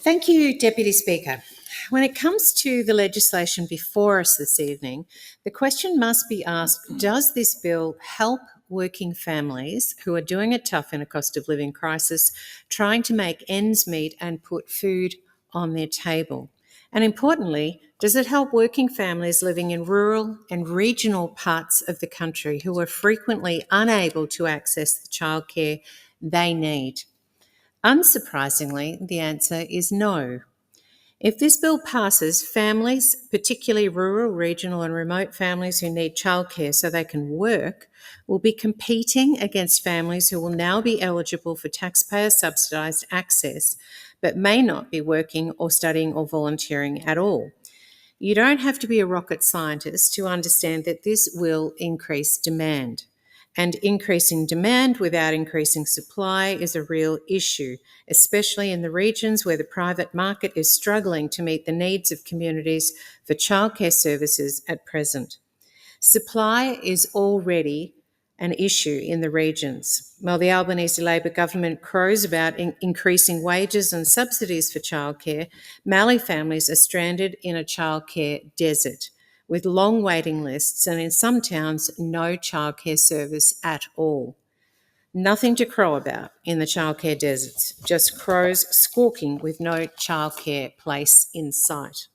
Thank you, Deputy Speaker. When it comes to the legislation before us this evening, the question must be asked, does this bill help working families who are doing it tough in a cost of living crisis, trying to make ends meet and put food on their table? And importantly, does it help working families living in rural and regional parts of the country who are frequently unable to access the childcare they need? Unsurprisingly, the answer is no. If this bill passes, families, particularly rural, regional, and remote families who need childcare so they can work, will be competing against families who will now be eligible for taxpayer subsidised access but may not be working or studying or volunteering at all. You don't have to be a rocket scientist to understand that this will increase demand. And increasing demand without increasing supply is a real issue, especially in the regions where the private market is struggling to meet the needs of communities for childcare services at present. Supply is already an issue in the regions. While the Albanese Labor government crows about increasing wages and subsidies for childcare, Mallee families are stranded in a childcare desert with long waiting lists and in some towns no childcare service at all. Nothing to crow about in the childcare deserts, just crows squawking with no childcare place in sight.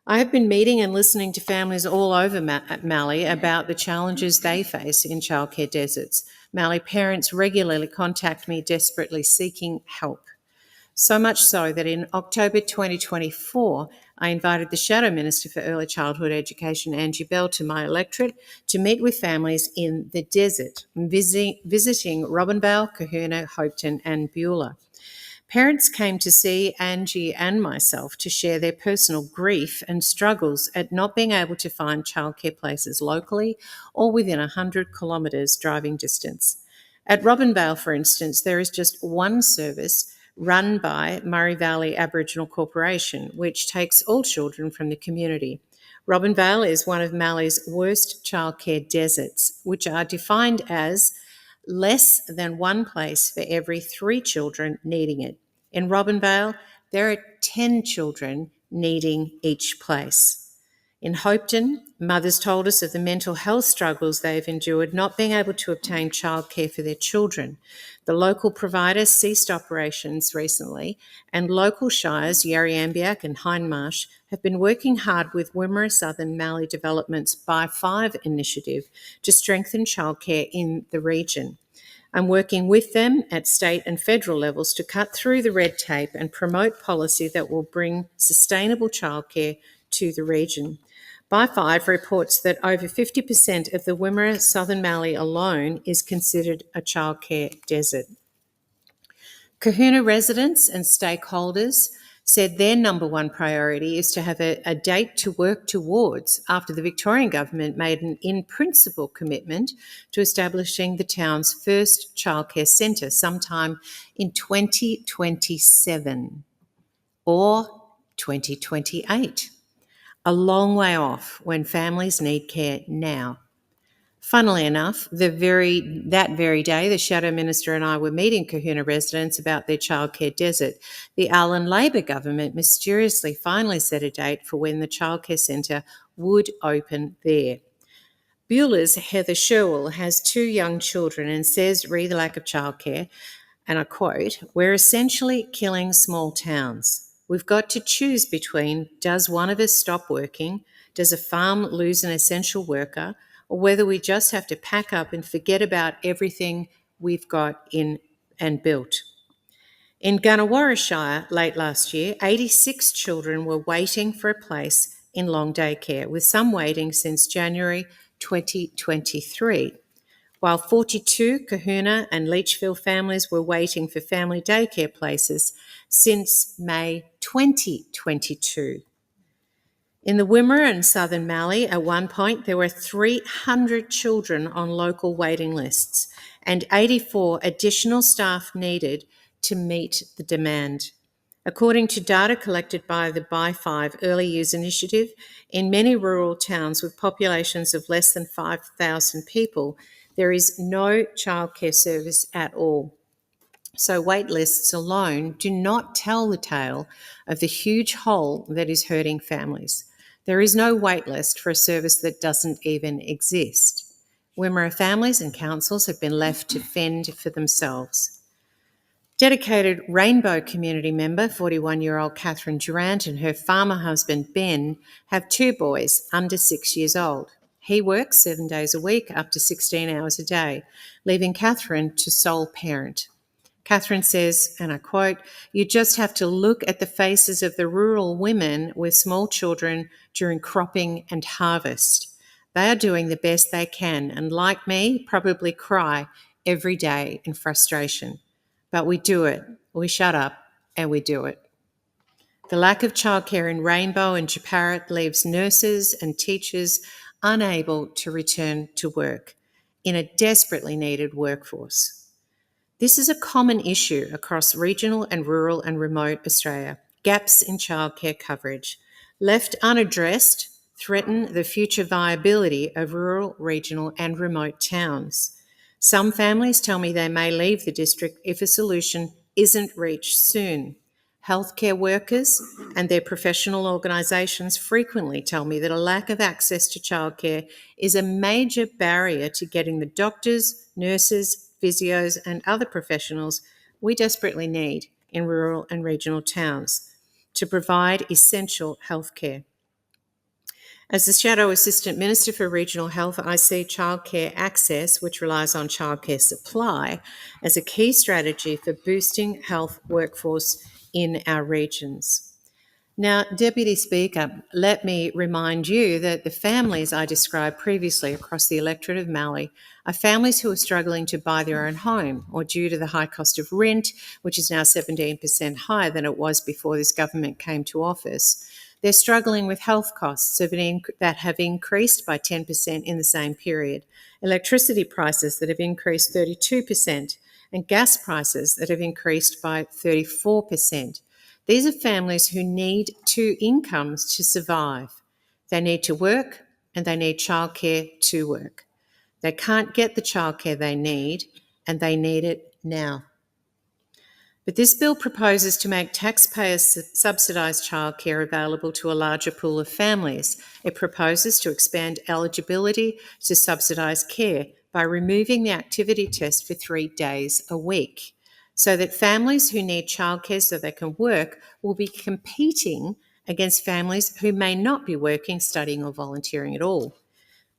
I have been meeting and listening to families all over Mallee about the challenges they face in childcare deserts. Mallee parents regularly contact me desperately seeking help. So much so that in October 2024, I invited the Shadow Minister for Early Childhood Education, Angie Bell, to my electorate to meet with families in the desert, visiting Robinvale, Kahuna, Hopeton and Beulah. Parents came to see Angie and myself to share their personal grief and struggles at not being able to find childcare places locally or within 100 kilometres driving distance. At Robinvale, for instance, there is just one service run by Murray Valley Aboriginal Corporation, which takes all children from the community. Robinvale is one of Mallee's worst childcare deserts, which are defined as less than one place for every 3 children needing it. In Robinvale, there are 10 children needing each place. In Hopeton, mothers told us of the mental health struggles they've endured not being able to obtain childcare for their children. The local provider ceased operations recently, and local shires, Yarriambiack and Hindmarsh, have been working hard with Wimmera Southern Mallee Development's By 5 initiative to strengthen childcare in the region. I'm working with them at state and federal levels to cut through the red tape and promote policy that will bring sustainable childcare to the region. By 5 reports that over 50% of the Wimmera Southern Mallee alone is considered a childcare desert. Kahuna residents and stakeholders said their number one priority is to have a date to work towards after the Victorian government made an in-principle commitment to establishing the town's first childcare centre sometime in 2027 or 2028. A long way off when families need care now. Funnily enough, that very day, the Shadow Minister and I were meeting Kahuna residents about their childcare desert. The Allan Labor government mysteriously finally set a date for when the childcare centre would open there. Beulah's Heather Sherwell has 2 young children and says, re the lack of childcare, and I quote, "We're essentially killing small towns. We've got to choose between, does one of us stop working, does a farm lose an essential worker, or whether we just have to pack up and forget about everything we've got in and built." In Gunawarra Shire late last year, 86 children were waiting for a place in long day care, with some waiting since January 2023, while 42 Kahuna and Leachville families were waiting for family daycare places since May 2022. In the Wimmera and Southern Mallee, at one point, there were 300 children on local waiting lists and 84 additional staff needed to meet the demand. According to data collected by the By 5 Early Years Initiative, in many rural towns with populations of less than 5,000 people, there is no childcare service at all. So wait lists alone do not tell the tale of the huge hole that is hurting families. There is no wait list for a service that doesn't even exist. Wimmera families and councils have been left to fend for themselves. Dedicated Rainbow community member, 41-year-old Catherine Durant, and her farmer husband Ben have two boys under 6 years old. He works 7 days a week, up to 16 hours a day, leaving Catherine to sole parent. Catherine says, and I quote, "You just have to look at the faces of the rural women with small children during cropping and harvest. They are doing the best they can and, like me, probably cry every day in frustration. But we do it. We shut up and we do it." The lack of childcare in Rainbow and Japarat leaves nurses and teachers unable to return to work in a desperately needed workforce. This is a common issue across regional and rural and remote Australia. Gaps in childcare coverage, left unaddressed, threaten the future viability of rural, regional, and remote towns. Some families tell me they may leave the district if a solution isn't reached soon. Healthcare workers and their professional organisations frequently tell me that a lack of access to childcare is a major barrier to getting the doctors, nurses, physios, and other professionals we desperately need in rural and regional towns to provide essential healthcare. As the Shadow Assistant Minister for Regional Health, I see childcare access, which relies on childcare supply, as a key strategy for boosting health workforce in our regions. Now, Deputy Speaker, let me remind you that the families I described previously across the electorate of Mallee are families who are struggling to buy their own home, or due to the high cost of rent, which is now 17% higher than it was before this government came to office. They're struggling with health costs that have increased by 10% in the same period, electricity prices that have increased 32%, and gas prices that have increased by 34%. These are families who need two incomes to survive. They need to work and they need childcare to work. They can't get the childcare they need, and they need it now. But this bill proposes to make taxpayers subsidised childcare available to a larger pool of families. It proposes to expand eligibility to subsidised care by removing the activity test for 3 days a week, so that families who need childcare so they can work will be competing against families who may not be working, studying, or volunteering at all.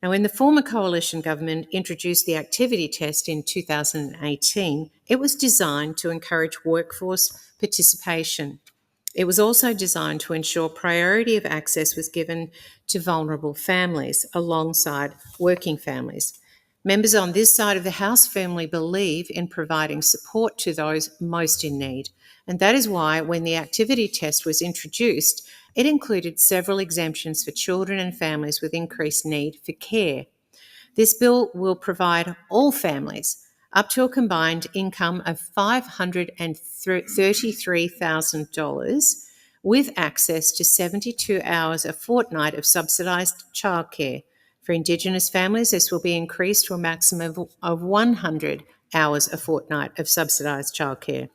Now, when the former coalition government introduced the activity test in 2018, it was designed to encourage workforce participation. It was also designed to ensure priority of access was given to vulnerable families alongside working families. Members on this side of the House firmly believe in providing support to those most in need. And that is why, when the activity test was introduced, it included several exemptions for children and families with increased need for care. This bill will provide all families up to a combined income of $533,000 with access to 72 hours a fortnight of subsidised childcare. For Indigenous families, this will be increased to a maximum of 100 hours a fortnight of subsidised childcare.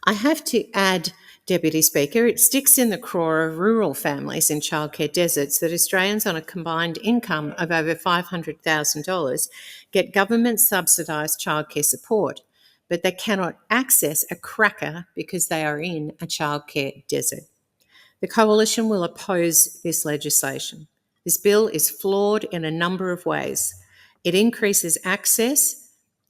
I have to add, Deputy Speaker, it sticks in the craw of rural families in childcare deserts that Australians on a combined income of over $500,000 get government subsidised childcare support, but they cannot access a cracker because they are in a childcare desert. The Coalition will oppose this legislation. This bill is flawed in a number of ways. It increases access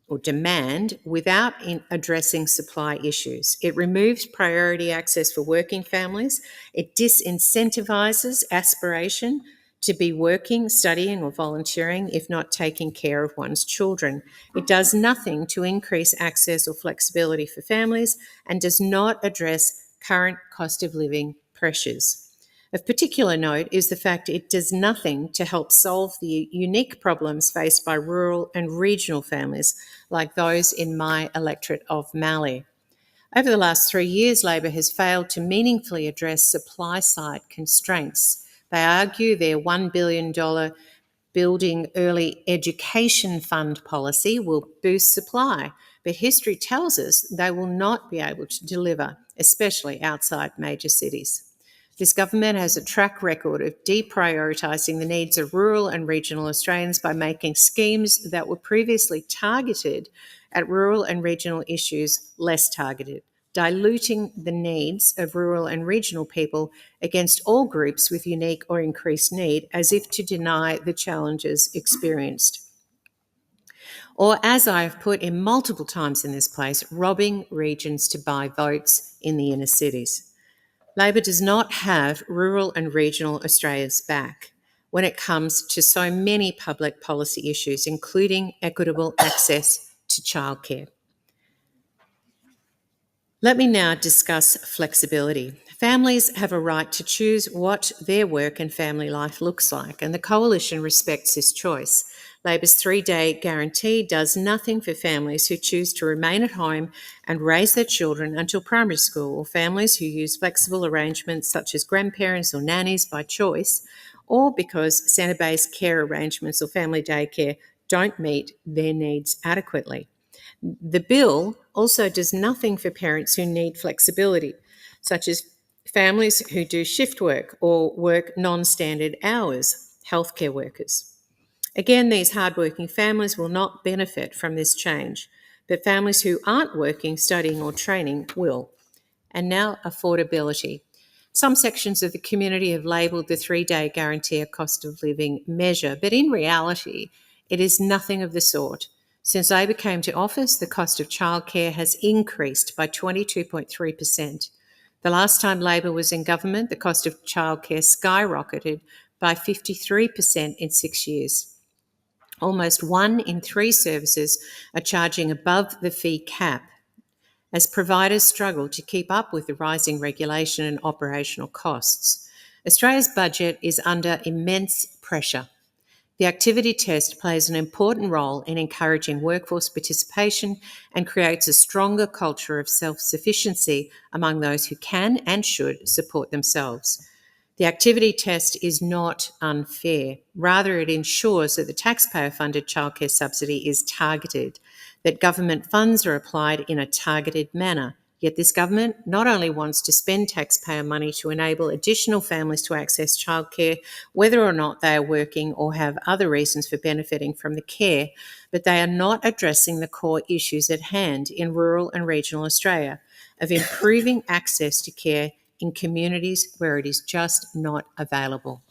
or demand without addressing supply issues. It removes priority access for working families. It disincentivises aspiration to be working, studying, or volunteering if not taking care of one's children. It does nothing to increase access or flexibility for families and does not address current cost of living pressures. Of particular note is the fact it does nothing to help solve the unique problems faced by rural and regional families like those in my electorate of Mallee. Over the last 3 years, Labor has failed to meaningfully address supply-side constraints. They argue their $1 billion Building Early Education Fund policy will boost supply, but history tells us they will not be able to deliver, especially outside major cities. This government has a track record of deprioritising the needs of rural and regional Australians by making schemes that were previously targeted at rural and regional issues less targeted, diluting the needs of rural and regional people against all groups with unique or increased need, as if to deny the challenges experienced. Or, as I have put in multiple times in this place, robbing regions to buy votes in the inner cities. Labor does not have rural and regional Australia's back when it comes to so many public policy issues, including equitable access to childcare. Let me now discuss flexibility. Families have a right to choose what their work and family life looks like, and the Coalition respects this choice. Labor's 3-day guarantee does nothing for families who choose to remain at home and raise their children until primary school, or families who use flexible arrangements such as grandparents or nannies by choice, or because centre-based care arrangements or family daycare don't meet their needs adequately. The bill also does nothing for parents who need flexibility, such as families who do shift work or work non-standard hours, healthcare workers. Again, these hardworking families will not benefit from this change, but families who aren't working, studying or training will. And now, affordability. Some sections of the community have labelled the 3-day guarantee a cost of living measure, but in reality, it is nothing of the sort. Since Labor came to office, the cost of childcare has increased by 22.3%. The last time Labor was in government, the cost of childcare skyrocketed by 53% in 6 years. Almost 1 in 3 services are charging above the fee cap, as providers struggle to keep up with the rising regulation and operational costs. Australia's budget is under immense pressure. The activity test plays an important role in encouraging workforce participation and creates a stronger culture of self-sufficiency among those who can and should support themselves. The activity test is not unfair. Rather, it ensures that the taxpayer-funded childcare subsidy is targeted, that government funds are applied in a targeted manner. Yet this government not only wants to spend taxpayer money to enable additional families to access childcare, whether or not they are working or have other reasons for benefiting from the care, but they are not addressing the core issues at hand in rural and regional Australia of improving access to care in communities where it is just not available.